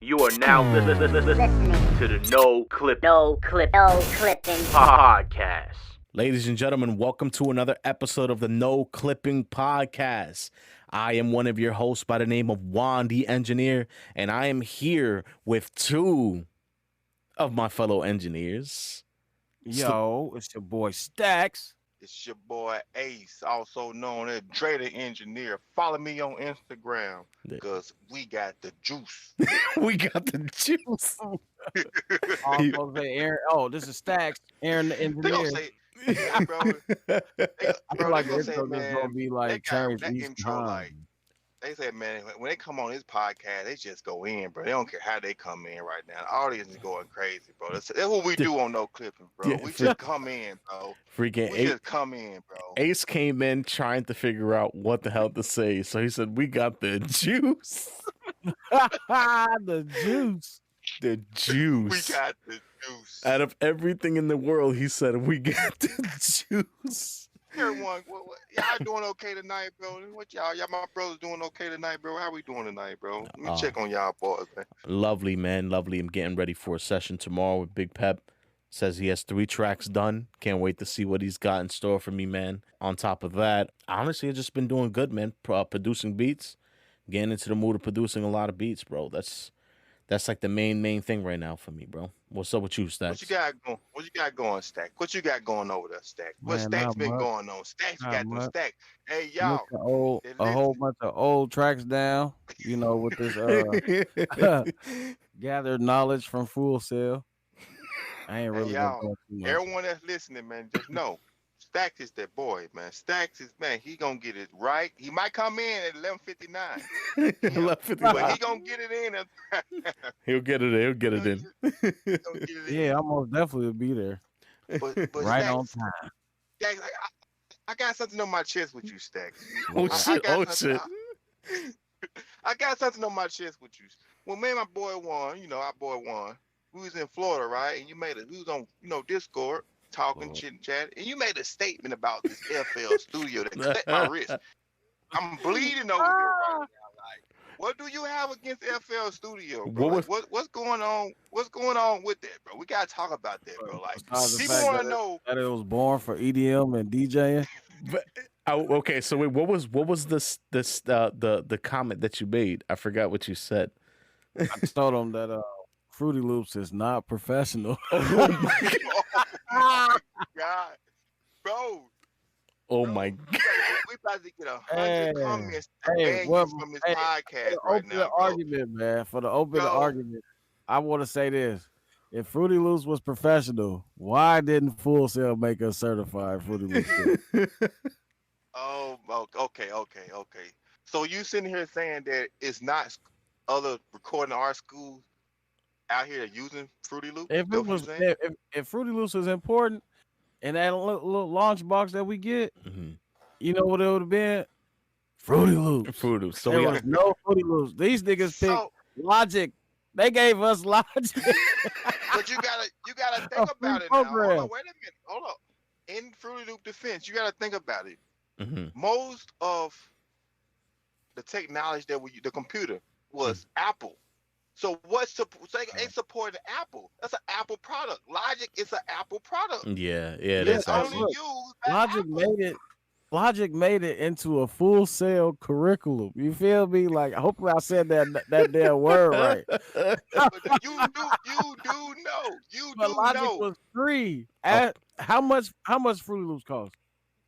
You are now listening to the No Clipping Podcast. Ladies and gentlemen, welcome to another episode of the No Clipping Podcast. I am one of your hosts by the name of Juan, the engineer, and I am here with two of my fellow engineers. Yo, it's your boy Stacks. It's your boy Ace, also known as Dre the Engineer. Follow me on Instagram because we got the juice. We got the juice. I'm supposed to say Aaron. Oh, this is Stacks, Aaron the They engineer. gonna say, yeah, bro. I feel like they this gonna is say, gonna be like changed that each intro, time. like they said, man, when they come on this podcast, they just go in, bro. They don't care how they come in right now. The audience is going crazy, bro. That's what we do on No Clipping, bro. We just come in, bro. Freaking We just come in, bro. Ace came in trying to figure out what the hell to say, so he said, "We got the juice." The juice. The juice. We got the juice. Out of everything in the world, he said, "We got the juice." Everyone, what, y'all doing okay tonight, bro? What y'all my brothers doing okay tonight, bro? How we doing tonight, bro? Let me check on y'all boys, man. Lovely, man. Lovely. I'm getting ready for a session tomorrow with Big Pep. Says he has 3 tracks done. Can't wait to see what he's got in store for me, man. On top of that, honestly, I've just been doing good, man. Producing beats. Getting into the mood of producing a lot of beats, bro. That's like the main thing right now for me, bro. What's up with you, Stacks? What you got going, Stack? What you got going over there, Stack? What Man, Stack's not been much. going on? Stack's Not got them much. Stack. Hey, y'all. A whole bunch of old tracks down, you know, with this gathered knowledge from Full Sail. I ain't really y'all, gonna go too much. Everyone that's listening, man, just know Stacks is that boy, man. Stacks is, man, he gonna get it right. He might come in at 11:59. But he gonna get it in. He'll get it in. He'll get it in. Yeah, I most definitely will be there. But Right Stacks, on time. Stacks, I got something on my chest with you, Stacks. Oh, I shit. got Oh, something- shit. I got something on my chest with you. When me and my boy Juan, our boy Juan, we was in Florida, right? And we was on, Discord, talking, chit and chat, and you made a statement about this FL studio that cut my wrist. I'm bleeding over here right now. Like, what do you have against FL Studio, bro? What's going on? What's going on with that, bro? We gotta talk about that, bro. Like, Besides the people fact want to know. that it was born for EDM and DJing. But, okay, so wait, what was the comment that you made? I forgot what you said. I told him that Fruity Loops is not professional. Oh my Oh my God, bro. Oh Bro, my God. We about to get 100 comments to ban you from this podcast right Open now, the bro. argument, man. For the open Bro. argument, I want to say this: if Fruity Loops was professional, why didn't Full Sail make us certified Fruity Loops? Oh, okay. So you sitting here saying that it's not other recording art schools out here using Fruity Loops? If it was, if Fruity Loops was important, and that little launch box that we get, you know what it would have been? Fruity Loops. Fruity Loops. So There we was no Fruity Loops. These niggas picked Logic. They gave us Logic. But you gotta think about it now. Hold on, wait a minute. Hold up. In Fruity Loop defense, you gotta think about it. Most of the technology the computer was Apple. So they supported Apple. That's an Apple product. Logic is an Apple product. Yeah, it is. Logic made it into a Full Sail curriculum. You feel me? Like, hopefully I said that damn word right. But you do know. But Logic was free. How much Fruity Loops cost?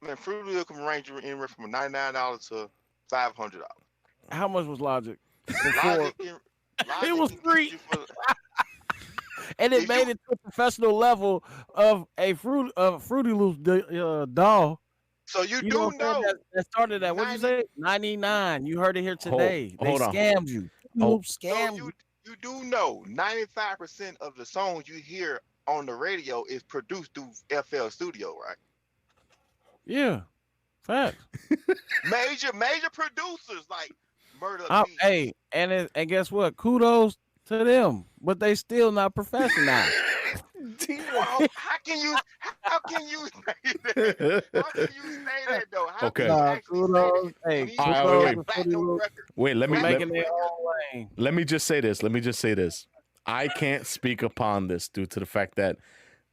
Man, Fruity Loops can range anywhere from $99 to $500. How much was Logic? Logic It was free. And it made it to a professional level of a Fruity Loops DAW. So you do know that started at, what'd you say? 99. You heard it here today. They hold on. scammed you. Scammed you. You do know 95% of the songs you hear on the radio is produced through FL Studio, right? Yeah. Fact. Major producers like Murder. Hey, and guess what? Kudos to them, but they still not professional. How can you say that? How can you say that though? How Okay. can you Nah, actually say kudos. that? Hey, And he All right, kudos wait. to platinum Fruity Loops record. Wait, let for me making let, their own lane. let me just say this. Let me just say this. I can't speak upon this due to the fact that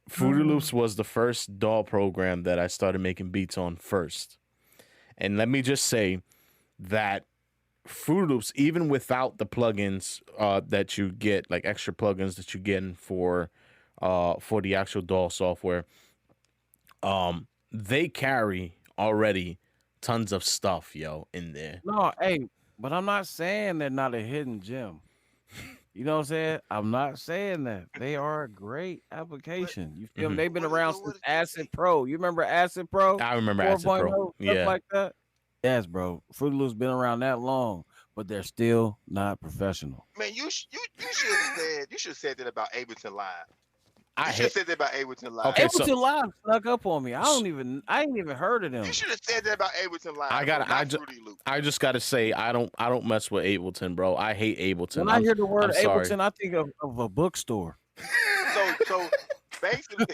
Fruity Loops was the first DAW program that I started making beats on first. And let me just say that Fruity Loops, even without the plugins that you get, like extra plugins that you get for the actual DAW software, they carry already tons of stuff, yo, in there. No, hey, but I'm not saying they're not a hidden gem. You know what I'm saying? I'm not saying that. They are a great application. You feel me? They've been around since Acid Pro. You remember Acid Pro? I remember Acid 4.0, Pro. stuff Yeah. like that. Yes, bro. Fruity Loops been around that long, but they're still not professional. Man, you should have said that about Ableton Live. I You should have said that about Ableton Live. Okay, so- Ableton Live snuck up on me. I ain't even heard of them. You should have said that about Ableton Live. Fruity Loops. I just gotta say I don't mess with Ableton, bro. I hate Ableton. When I hear the word I'm sorry. Ableton, I think of a bookstore. So basically,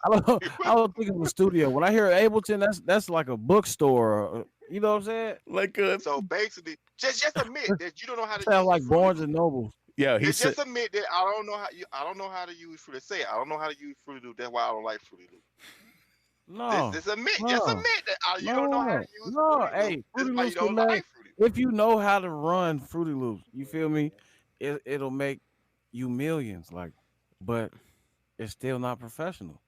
I don't think of a studio. When I hear Ableton, that's like a bookstore. You know what I'm saying? Like so basically, just admit that you don't know how to. Sound use like Fruity Barnes Loops. and Noble. Yeah, he Just said. admit that I don't know how to use Fruity. Say it. I don't know how to use Fruity Loops. That's why I don't like Fruity Loops. No, Just admit. no, Just admit that you don't know how to use no. Fruity Hey, Loops. That's Fruity why you Loops don't can like make. Fruity Loops. If you know how to run Fruity Loops, you feel me? It'll make you millions. Like, but it's still not professional.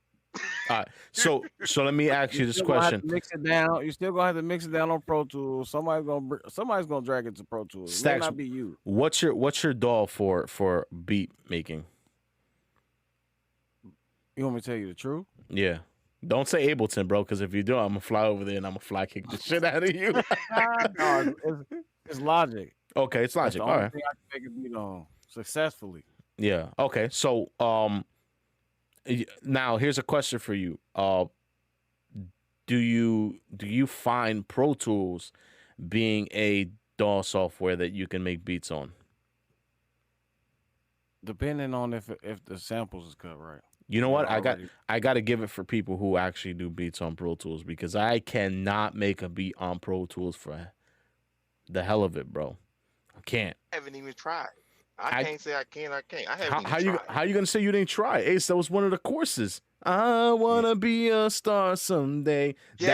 All right, so let me ask you this still gonna have question. to mix it down. You're still gonna have to mix it down on Pro Tools. Somebody's gonna drag it to Pro Tools. It may Stacks, not be you. What's your DAW for beat making? You want me to tell you the truth? Yeah. Don't say Ableton, bro, because if you do, I'm gonna fly over there and I'm gonna fly kick the shit out of you. No, it's Logic. Okay, it's That's Logic. the All only right. thing I can make a beat on successfully. Yeah. Okay. So now here's a question for you. Do you find Pro Tools being a DAW software that you can make beats on? Depending on if the samples is cut right. You know what? Already. I got to give it for people who actually do beats on Pro Tools because I cannot make a beat on Pro Tools for the hell of it, bro. I can't. I haven't even tried. I can't say I can. I can't. I haven't How even you tried. how you gonna say you didn't try? Ace, that was one of the courses. I wanna be a star someday. You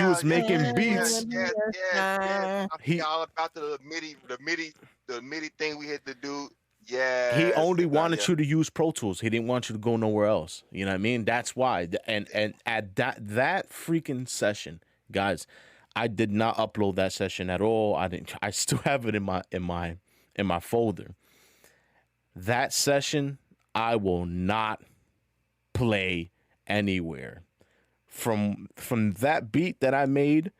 was making beats. Yes. I forgot all about the MIDI thing we had to do. Yeah. He only wanted you to use Pro Tools. He didn't want you to go nowhere else. You know what I mean? That's why. And at that freaking session, guys, I did not upload that session at all. I still have it in my folder. That session, I will not play anywhere. From that beat that I made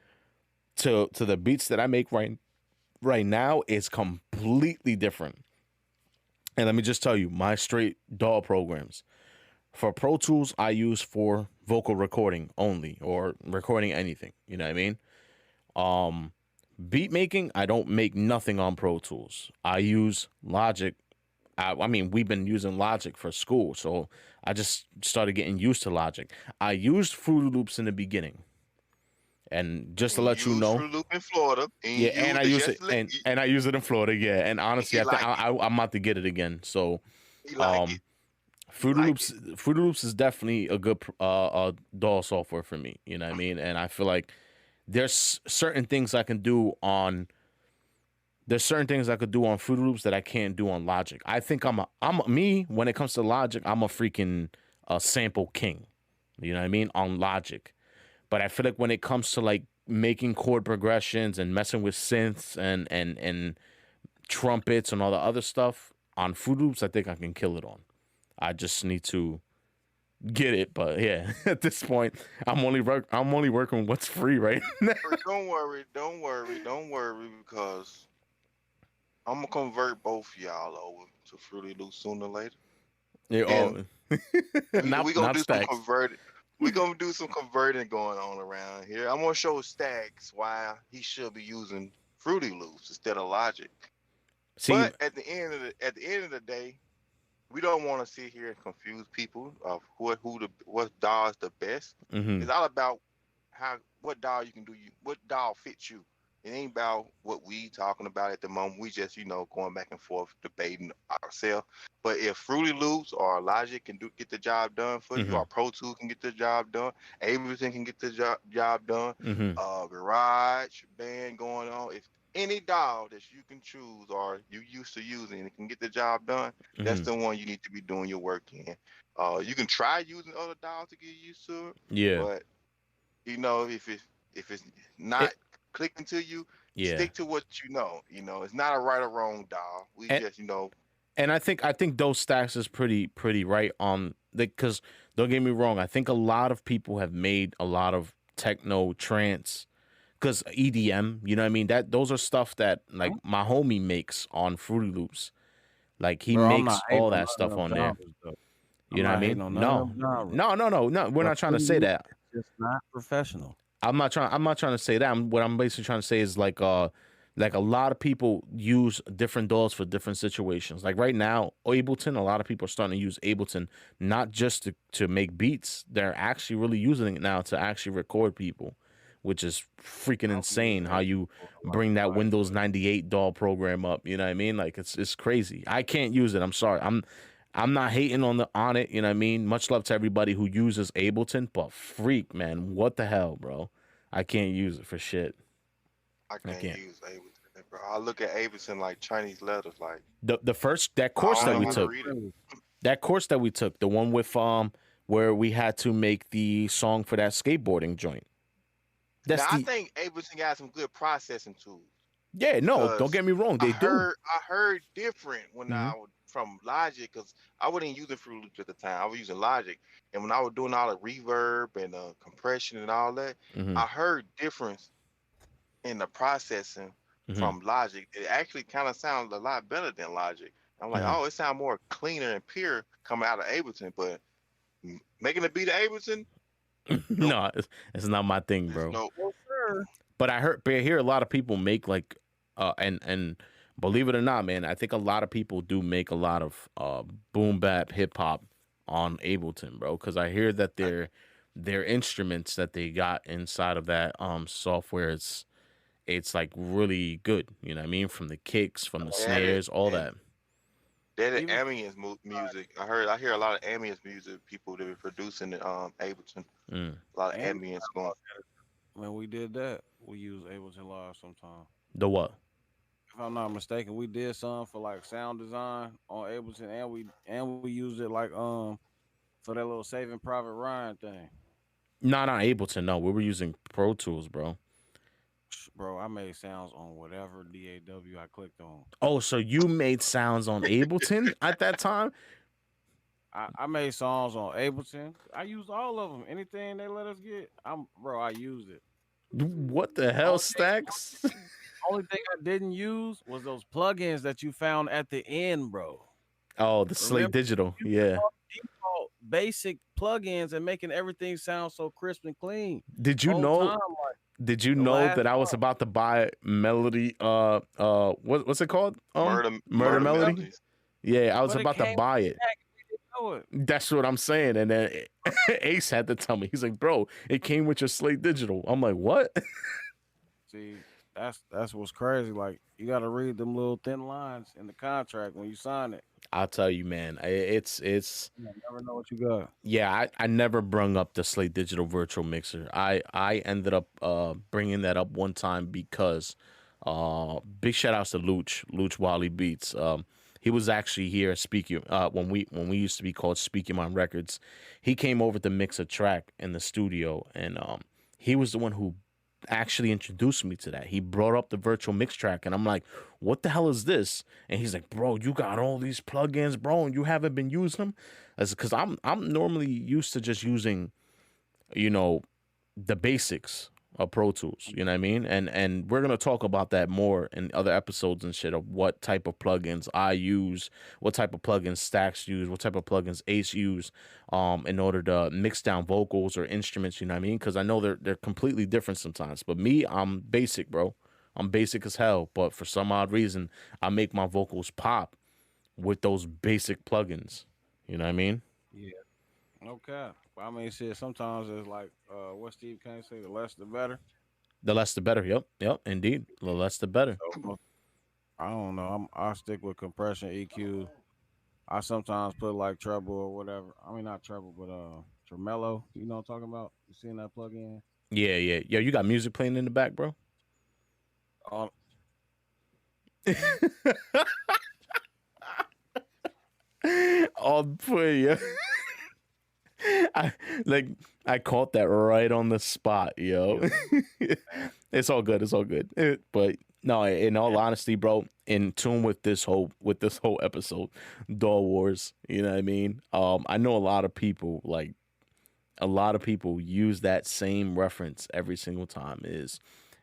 to the beats that I make right now is completely different. And let me just tell you, my straight DAW programs. For Pro Tools, I use for vocal recording only or recording anything. You know what I mean? Beat making, I don't make nothing on Pro Tools. I use Logic. I mean, we've been using Logic for school, so I just started getting used to Logic. I used Fruity Loops in the beginning. And just to let you know, Fruity Loop in Florida. and I use it, and I use it in Florida. Yeah, and honestly, I'm about to get it again. So, Fruity Loops is definitely a good DAW software for me. You know what I mean? And I feel like there's certain things I can do on Fruity Loops that I can't do on Logic. I think I'm me when it comes to Logic. I'm a freaking sample king. You know what I mean? On Logic. But I feel like when it comes to like making chord progressions and messing with synths and trumpets and all the other stuff on Fruity Loops, I think I can kill it on. I just need to get it. But yeah, at this point, I'm only working with what's free right now. Don't worry, because I'm gonna convert both of y'all over to Fruity Loops sooner or later. Yeah, We're gonna do some converting. We're gonna do some converting going on around here. I'm gonna show Stacks why he should be using Fruity Loops instead of Logic. See, but at the end of the day, we don't want to sit here and confuse people of what DAW is the best. Mm-hmm. It's all about what DAW you can do, what DAW fits you. It ain't about what we talking about at the moment. We just going back and forth debating ourselves. But if Fruity Loops or Logic can get the job done for you, or Pro Tools can get the job done, Ableton can get the job done, Garage Band going on. If any DAW that you can choose or you used to using and can get the job done, that's the one you need to be doing your work in. You can try using other DAWs to get used to it. Yeah. But if it's not clicking to you, stick to what you know. It's not a right or wrong DAW. We just And I think those stacks is pretty right on because don't get me wrong, I think a lot of people have made a lot of techno trance because EDM, you know what I mean? Those are stuff that like my homie makes on Fruity Loops. Like he makes all that stuff on there. You know what I mean? No. We're not trying to say that. It's not professional. I'm not trying to say that. What I'm basically trying to say is like a lot of people use different DAWs for different situations. Like right now, Ableton, a lot of people are starting to use Ableton not just to make beats. They're actually really using it now to actually record people, which is freaking insane how you bring that Windows 98 DAW program up. You know what I mean? Like it's crazy. I can't use it. I'm sorry. I'm not hating on it, you know what I mean? Much love to everybody who uses Ableton, but freak, man, what the hell, bro? I can't use it for shit. I can't use Ableton, bro. I look at Ableton like Chinese letters, like that course that we took, the one with where we had to make the song for that skateboarding joint. I think Ableton got some good processing tools. Yeah, no, don't get me wrong, they do. I heard different when I was from Logic, because I wasn't using Fruity Loops at the time. I was using Logic, and when I was doing all the reverb and compression and all that, I heard difference in the processing from Logic. It actually kind of sounds a lot better than Logic. I'm like, it sounds more cleaner and pure coming out of Ableton, but making a beat of Ableton, no, it's not my thing, bro. No, sir. But I hear a lot of people make like, and believe it or not, man, I think a lot of people do make a lot of boom bap hip hop on Ableton, bro. Because I hear that their instruments that they got inside of that software, it's like really good. You know what I mean? From the kicks, from the snares, all that. That ambience music. I hear a lot of ambience music people that are producing Ableton. A lot of ambience going. When we did that, we used Ableton Live sometime. The what? If I'm not mistaken, we did some for like sound design on Ableton, and we used it like for that little Saving Private Ryan thing. Not on Ableton, no. We were using Pro Tools, bro. Bro, I made sounds on whatever DAW I clicked on. Oh, so you made sounds on Ableton at that time? I made songs on Ableton. I used all of them. Anything they let us get, I used it. What the hell, Stacks? Only thing I didn't use was those plugins that you found at the end, bro. Oh, the Slate Digital, yeah. Default basic plugins and making everything sound so crisp and clean. Did you know? Did you know that I was about to buy Melody? What's it called? Murder Melodies. Yeah, I was about to buy it. That's what I'm saying. And then Ace had to tell me. He's like, bro, it came with your Slate Digital. I'm like, what? See, that's what's crazy. Like, you got to read them little thin lines in the contract when you sign it. I'll tell you, man, it's you never know what you got. Yeah, I never brung up the Slate Digital Virtual Mixer. I ended up bringing that up one time because big shout outs to Luch Wally Beats. He was actually here speaking when we used to be called Speaking My Records. He came over to mix a track in the studio, and he was the one who actually introduced me to that. He brought up the virtual mix track, and I'm like, what the hell is this? And he's like, bro, you got all these plugins, bro, and you haven't been using them? Because I'm normally used to just using, the basics of Pro Tools, you know what I mean? And we're going to talk about that more in other episodes and shit of what type of plugins I use, what type of plugins Stacks use, what type of plugins Ace use in order to mix down vocals or instruments, you know what I mean? Because I know they're completely different sometimes. But me, I'm basic, bro. I'm basic as hell. But for some odd reason, I make my vocals pop with those basic plugins. You know what I mean? Yeah. Okay. Well, I mean, shit. Sometimes it's like, what Steve Kane say, the less the better. The less the better. Yep, yep, indeed. The less the better. So I don't know. I stick with compression, EQ. I sometimes put like treble or whatever. I mean, not treble, but tremolo. You know what I'm talking about? You seen that plug in? Yeah, yeah. Yo, you got music playing in the back, bro? Um, I'll put you. I caught that right on the spot, yo. It's all good. It's all good. But no, in all honesty, bro, in tune with this whole episode, DAW Wars. You know what I mean? I know a lot of people use that same reference every single time. Is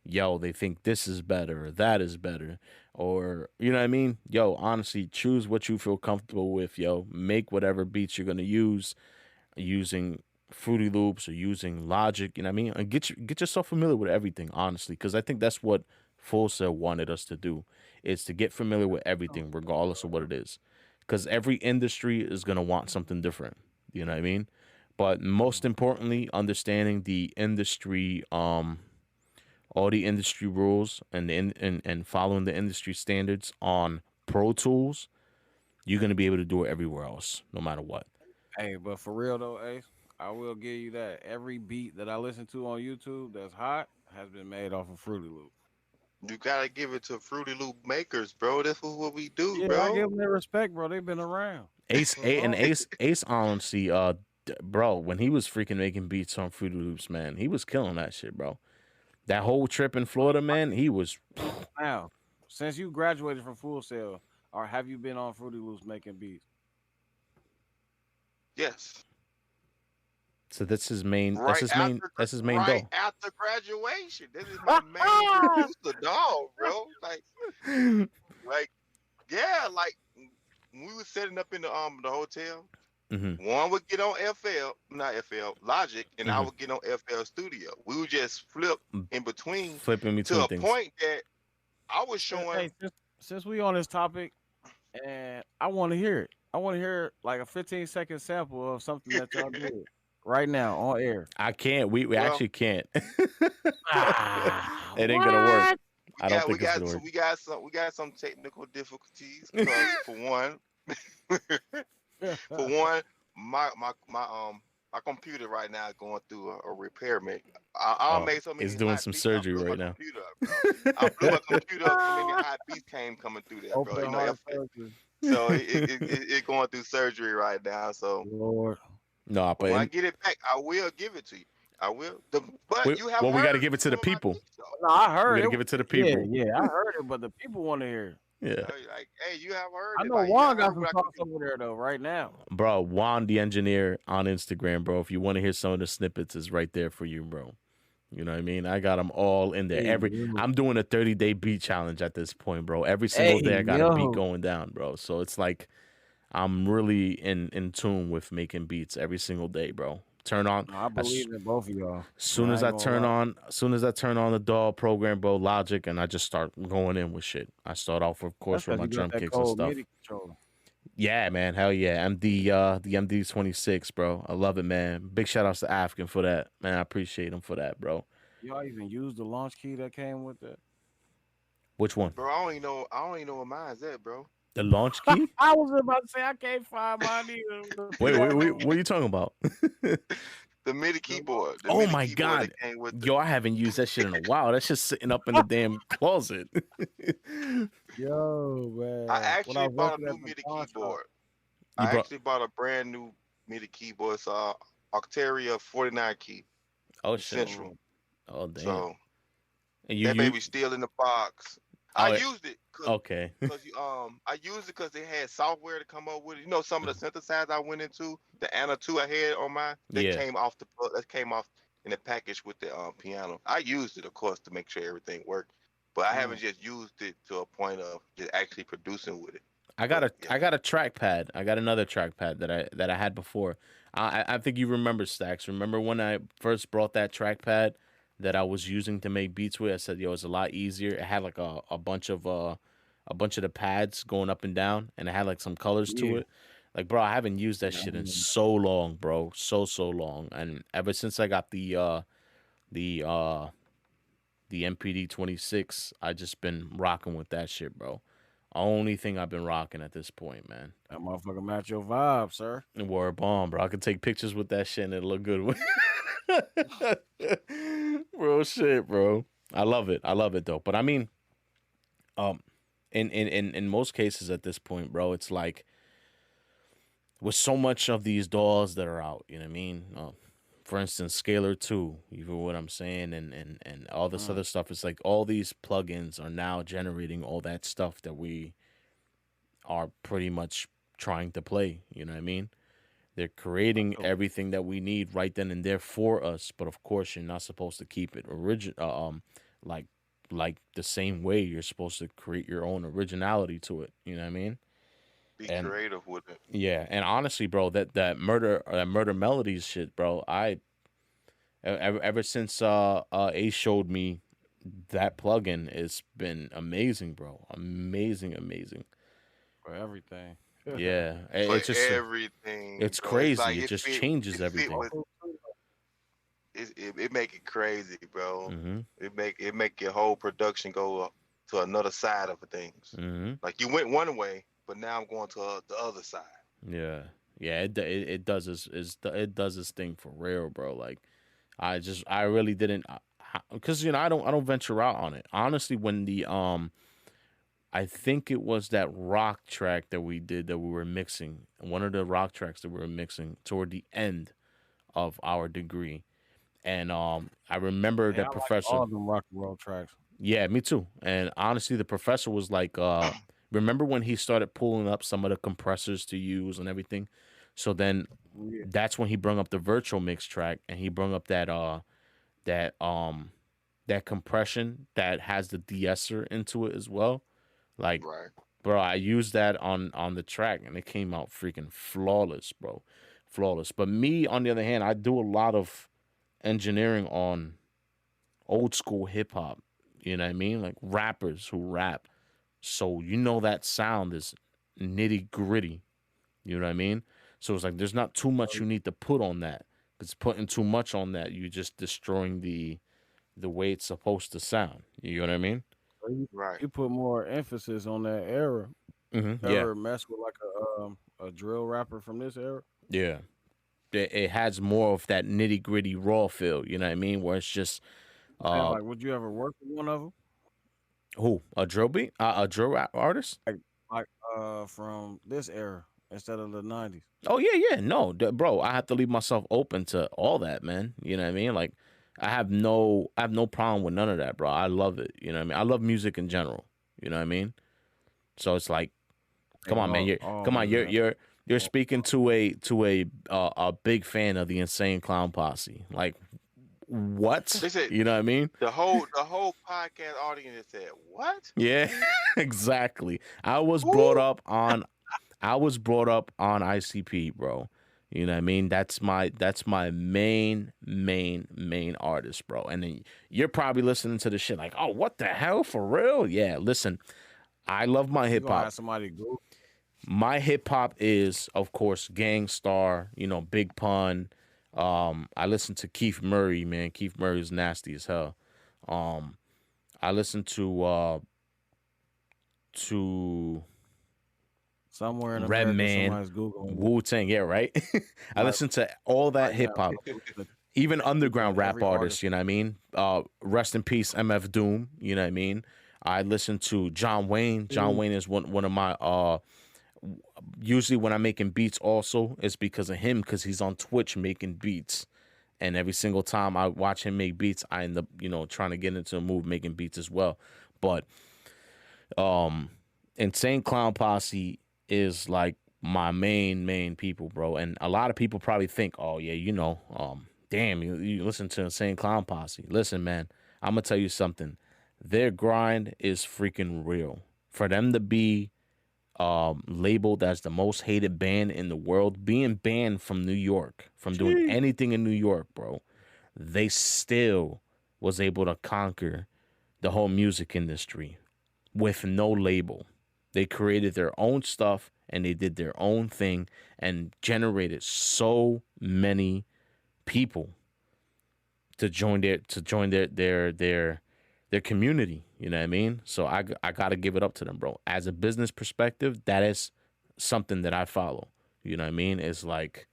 yo, they think this is better or that is better, or you know what I mean? Yo, honestly, choose what you feel comfortable with. Yo, make whatever beats you're gonna use using Fruity Loops or using Logic, you know what I mean? And get yourself familiar with everything, honestly, because I think that's what Full Sail wanted us to do, is to get familiar with everything, regardless of what it is. Because every industry is going to want something different, you know what I mean? But most importantly, understanding the industry, all the industry rules and following the industry standards on Pro Tools, you're going to be able to do it everywhere else, no matter what. hey, but for real though, Ace, I will give you that. Every beat that I listen to on YouTube that's hot has been made off of Fruity Loop. You gotta give it to Fruity Loop makers, bro. This is what we do, Yeah, bro. I give them their respect, bro. They've been around. Ace honestly, bro, when he was freaking making beats on Fruity Loops, man, he was killing that shit, bro. That whole trip in Florida, man, he was. Now, since you graduated from Full Sail, or have you been on Fruity Loops making beats? Yes. So that's his main. Right That's his main. after, That's his main right goal. after graduation. This is my main producer, dog, bro. Like, yeah, like when we was setting up in the hotel. Mm-hmm. One would get on Logic, and I would get on FL Studio. We would just flip in between Flipping to a things. point that I was showing. Hey, since we on this topic, and I want to hear it. I want to hear like a 15-second sample of something that y'all did right now on air. I can't. We Well, actually can't. It Ah, ain't gonna work. I don't we think it's got gonna so work. we got some technical difficulties because for one, my computer right now is going through a repair. I made so many. It's doing hot some beats, surgery I blew right my now. computer up, bro. I blew my computer up. So many hot beats came coming through there, bro. open You know, heart surgery. so it going through surgery right now. So Lord. No, when I but get it back, I will give it to you. I will. But we, you have well, we got to heard give it to the some of my people. beats, though. No, I We heard got to it. give it to the people. Yeah, I heard it, but the people want to hear it. Yeah. Like, hey, you have heard I it. know Like, you Juan have got heard some what I thoughts can do. over there though, right now. Bro, Juan the engineer on Instagram, bro. If you want to hear some of the snippets, is right there for you, bro. You know what I mean? I got them all in there. Hey, I'm doing a 30-day beat challenge at this point, bro. Every single day I got a beat yo. going down, bro. So it's like I'm really in tune with making beats every single day, bro. Turn on. I believe in both of y'all. Soon as I turn on the DAW program, bro, Logic, and I just start going in with shit. I start off, of course, with my drum kicks and stuff. MIDI controller. Yeah, man, hell yeah. The MD26, bro. I love it, man. Big shout outs to African for that, man. I appreciate him for that, bro. Y'all even use the launch key that came with it? Which one? Bro, I don't even know where mine's at, bro. The launch key? I was about to say I can't find mine either. Wait, what are you talking about? The MIDI keyboard. The Oh MIDI my keyboard God. that came with Yo, I haven't used that shit in a while. That's just sitting up in the damn closet. Yo, man. I actually bought a new MIDI keyboard. I brought- actually bought a brand new MIDI keyboard. It's Octaria 49 key Oh shit. Central. Oh damn. So And you that baby's still in the box. I used it okay. I used it because they had software to come up with it. You know, some of the synthesizers I went into, the Anna 2 I had on mine, came off in the package with the piano. I used it, of course, to make sure everything worked, but I haven't just used it to a point of just actually producing with it. I got a trackpad. I got another trackpad that I had before. I think you remember, Stacks. Remember when I first brought that trackpad that I was using to make beats with? I said, yo, it's a lot easier. It had like a bunch of a bunch of the pads going up and down, and it had like some colors to Yeah. it. Like, bro, I haven't used that Yeah, I shit in remember. so long, bro. So long. And ever since I got the uh the MPD 26, I just been rocking with that shit, bro. Only thing I've been rocking at this point, man. That motherfucker match your vibe, sir. And wore a bomb, bro. I can take pictures with that shit and it'll look good. Bro, shit, bro. I love it. I love it though. But I mean, um, in most cases at this point, bro, it's like with so much of these DAWs that are out, you know what I mean? For instance, Scalar 2, you know what I'm saying, and all this other stuff. It's like all these plugins are now generating all that stuff that we are pretty much trying to play. You know what I mean? They're creating everything that we need right then and there for us. But of course, you're not supposed to keep it like like the same way. You're supposed to create your own originality to it. You know what I mean? Be And creative with it. yeah, and honestly, bro, that murder melodies shit, bro. Ever since Ace showed me that plugin, it's been amazing, bro. Amazing. For everything. Yeah, For it's just everything. it's bro. crazy. like It just fit- changes it fit everything. with- it make it crazy, bro. Mm-hmm. It make your whole production go up to another side of things. Mm-hmm. Like you went one way, but now I'm going to the other side. Yeah. It does it does its thing for real, bro. Like I really didn't, because I don't venture out on it. Honestly, when the I think it was that rock track that we did that we were mixing. One of the rock tracks that we were mixing toward the end of our degree. And I remember Yeah, that I like professor. all them rock and roll tracks. Yeah, me too. And honestly, the professor was like, remember when he started pulling up some of the compressors to use and everything? So then Yeah. that's when he brought up the virtual mix track, and he brought up that compression that has the de-esser into it as well. Like, Right. bro, I used that on the track, and it came out freaking flawless, bro. Flawless. But me, on the other hand, I do a lot of engineering on old school hip hop. You know what I mean? Like rappers who rap. So that sound is nitty gritty. You know what I mean? So it's like there's not too much you need to put on that. Because putting too much on that, you're just destroying the way it's supposed to sound. You know what I mean? Right. You put more emphasis on that era. Mm-hmm. Ever mess with like a drill rapper from this era? Yeah. It has more of that nitty gritty raw feel. You know what I mean? Where it's just Like, would you ever work with one of them? who, a drill beat, a drill rap artist? Like from this era instead of the 90s? Oh yeah. No, bro, I have to leave myself open to all that, man. You know what I mean? Like, I have no problem with none of that, bro. I love it. You know what I mean? I love music in general. You know what I mean? So it's like, come on, man. You're speaking to a big fan of the Insane Clown Posse. Like, what? They said- You know what I mean? The whole podcast audience said, "What?" Yeah, exactly. I was brought up on ICP, bro. You know what I mean? That's my main artist, bro. And then you're probably listening to the shit like, oh, what the hell, for real? Yeah, listen, I love my hip hop. Somebody go. My hip hop is, of course, Gangstar, Big Pun. I listen to Keith Murray, man. Keith Murray is nasty as hell. I listen to Somewhere in Red America, Man, somebody's Googling. Wu-Tang, yeah, right? I listen to all that hip hop. Even underground rap Every artists, you know what I mean? Rest in peace, MF Doom, you know what I mean? I listen to John Wayne. John Wayne is one of my usually when I'm making beats also, it's because of him, because he's on Twitch making beats. And every single time I watch him make beats, I end up, trying to get into a move making beats as well. But Insane Clown Posse is like my main people, bro. And a lot of people probably think, oh yeah, damn, you listen to Insane Clown Posse. Listen, man, I'm gonna tell you something. Their grind is freaking real. For them to be labeled as the most hated band in the world, being banned from New York, from doing anything in New York, bro, they still was able to conquer the whole music industry with no label. They created their own stuff and they did their own thing and generated so many people to join their community. You know what I mean? So I got to give it up to them, bro. As a business perspective, that is something that I follow. You know what I mean? It's like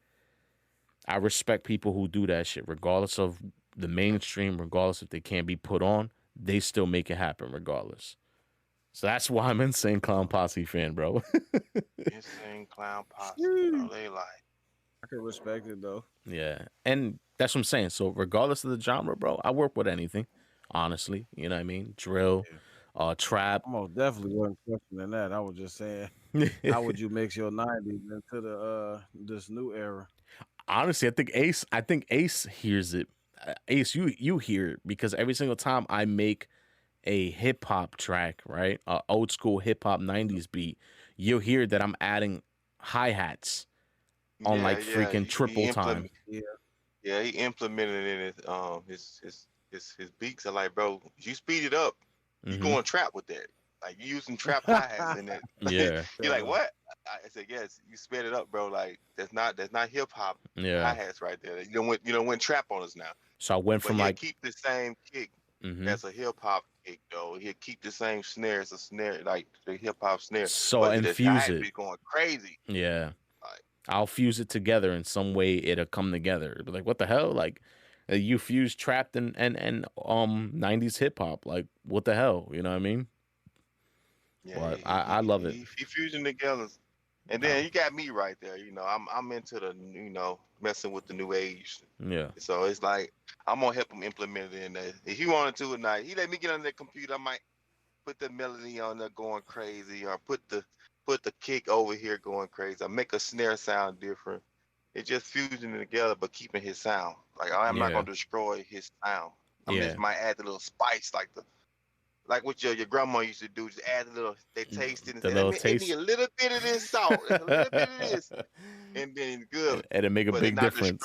I respect people who do that shit, regardless of the mainstream, regardless if they can't be put on, they still make it happen regardless. So that's why I'm Insane Clown Posse fan, bro. Insane Clown Posse, bro. They like. I can respect it though. Yeah, and that's what I'm saying. So regardless of the genre, bro, I work with anything, honestly. You know what I mean? Drill, trap. I most definitely wasn't questioning that. I was just saying, how would you mix your '90s into the this new era? Honestly, I think Ace hears it. Ace, you hear it because every single time I make a hip hop track, right, old school hip hop '90s beat, you'll hear that I'm adding hi hats on freaking triple time. Yeah, he implemented it in his beats. Are like, bro, you speed it up. You going trap with that. Like you using trap hi hats in it. Yeah. You're like, what? I said, yes, you sped it up, bro. Like that's not hip hop hi hats right there. You don't went trap on us now. So I went from like keep the same kick. That's a hip hop kick though. He'll keep the same snare as a snare, like the hip hop snare. So I infuse it. Be going crazy. Yeah. I'll fuse it together in some way. It'll come together. It'll be like, what the hell? Like, you fuse trapped and 90s hip hop. Like, what the hell? You know what I mean? Yeah, but I love it. He fusing together, and then you got me right there. You know, I'm into the messing with the new age. Yeah. So it's like I'm gonna help him implement it in there. If he wanted to tonight, he let me get on the computer. I might put the melody on there going crazy, or put the kick over here going crazy. I make a snare sound different. It's just fusing it together, but keeping his sound. Like I'm not gonna destroy his sound. I just might add a little spice, like what your grandma used to do. Just add a little. They taste it and say, "Let me a little bit of this salt, a little bit of this," and then good. And it make a big difference.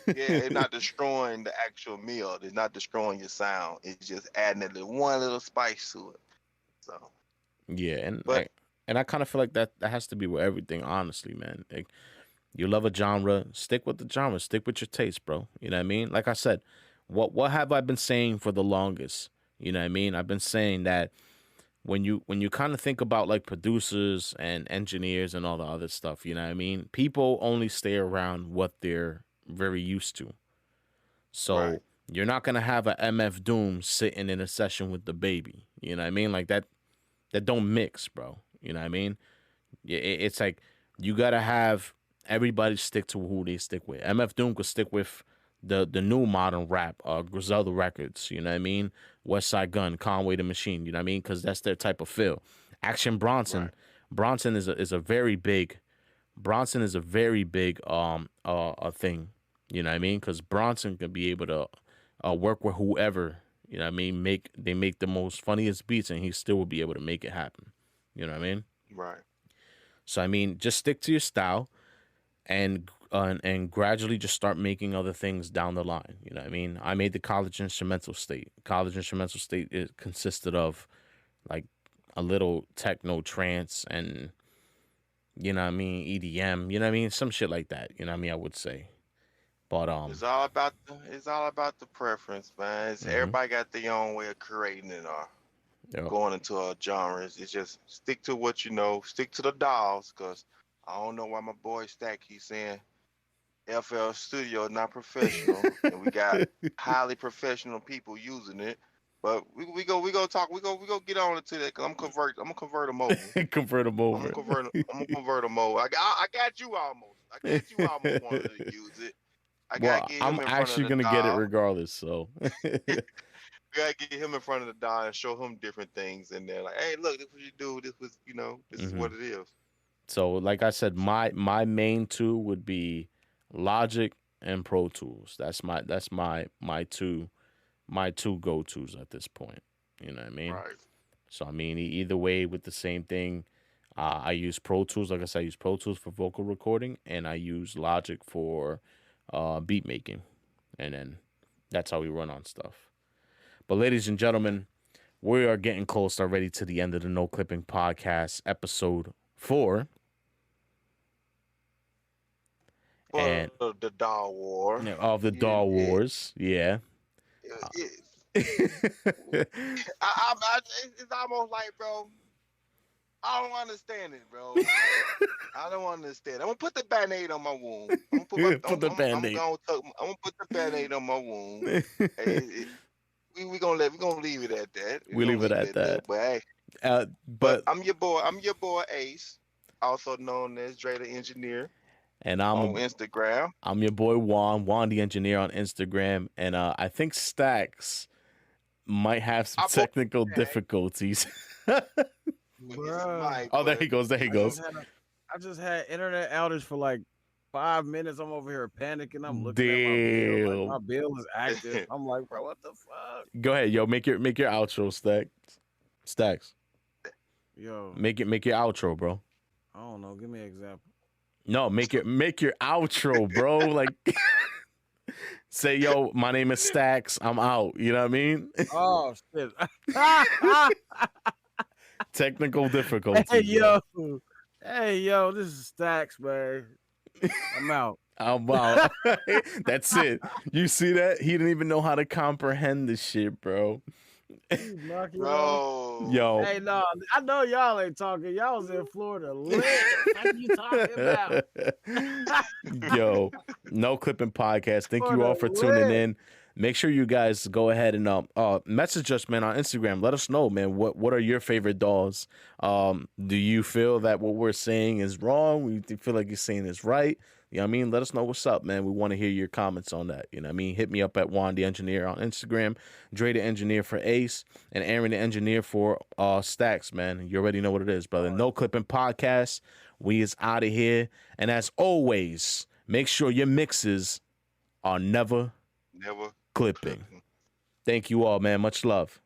It's not destroying the actual meal. It's not destroying your sound. It's just adding one little spice to it. So. Yeah, and I kind of feel like that has to be with everything, honestly, man. Like, you love a genre, stick with the genre, stick with your taste, bro. You know what I mean? Like I said, what have I been saying for the longest? You know what I mean? I've been saying that when you kind of think about like producers and engineers and all the other stuff, you know what I mean? People only stay around what they're very used to. So you're not gonna have a MF Doom sitting in a session with the baby. You know what I mean? Like that don't mix, bro. You know what I mean? It's like you gotta have everybody stick to who they stick with. MF Doom could stick with the new modern rap, Griselda Records. You know what I mean? West Side Gun, Conway the Machine. You know what I mean? Because that's their type of feel. Action Bronson. Bronson is a very big a thing. You know what I mean? Because Bronson can be able to work with whoever. You know what I mean? They make the most funniest beats, and he still will be able to make it happen. You know what I mean? Right. So I mean, just stick to your style, and gradually just start making other things down the line. You know what I mean? I made the College Instrumental State. College Instrumental State, it consisted of like a little techno trance and, you know what I mean, EDM. You know what I mean? Some shit like that. You know what I mean? I would say. But it's all about the preference, man. Everybody got their own way of creating it or going into a genre. It's just stick to what you know, stick to the DAWs, because I don't know why my boy Stack he's saying FL Studio is not professional, and we got highly professional people using it. But we go get on into that, because I'm gonna convert them over. Convert them over. I'm gonna convert them over. I got you almost. Wanted to use it. I'm actually gonna get it regardless. So we gotta get him in front of the DAW and show him different things, and they're like, "Hey, look, this is what you do. This was, this is what it is." So, like I said, my main two would be Logic and Pro Tools. That's my two go-tos at this point. You know what I mean? Right. So I mean, either way, with the same thing, I use Pro Tools. Like I said, I use Pro Tools for vocal recording, and I use Logic for beat making, and then that's how we run on stuff. But ladies and gentlemen, we are getting close already to the end of the No Clipping Podcast, episode 4. And the DAW War. of the DAW Wars. Yeah. It's almost like, bro, I don't understand it, bro. I don't understand. I'm gonna put the Band-Aid on my wound. I'm gonna put the Band-Aid on my wound. we gonna leave it at that. We leave it at that. But hey, but I'm your boy Ace, also known as Dre the Engineer. And I'm on Instagram. I'm your boy Juan the Engineer on Instagram, and I think Stacks might have some technical difficulties. Oh, there he goes. I just had internet outage for like 5 minutes. I'm over here panicking. I'm looking at my bill. Like, my bill is active. I'm like, bro, what the fuck? Go ahead, yo. Make your outro, Stacks. Yo, make your outro, bro. I don't know. Give me an example. No, make your outro, bro. Like, say, yo, my name is Stacks. I'm out. You know what I mean? Oh shit. Technical difficulties. Hey yo, this is Stacks, man. I'm out. That's it. You see that? He didn't even know how to comprehend this shit, bro. Bro. Yo. Hey, no, I know y'all ain't talking. Y'all was in Florida lit. What you talking about? Yo, No Clipping Podcast. Thank you all for tuning in. Make sure you guys go ahead and message us, man, on Instagram. Let us know, man, what are your favorite DAWs? Do you feel that what we're saying is wrong? Do you feel like you're saying is right? You know what I mean? Let us know what's up, man. We want to hear your comments on that. You know what I mean? Hit me up at Juan the Engineer on Instagram, Dre the Engineer for Ace, and Aaron the Engineer for Stacks, man. You already know what it is, brother. No Clipping Podcast. We is out of here. And as always, make sure your mixes are never clipping. Thank you all, man. Much love.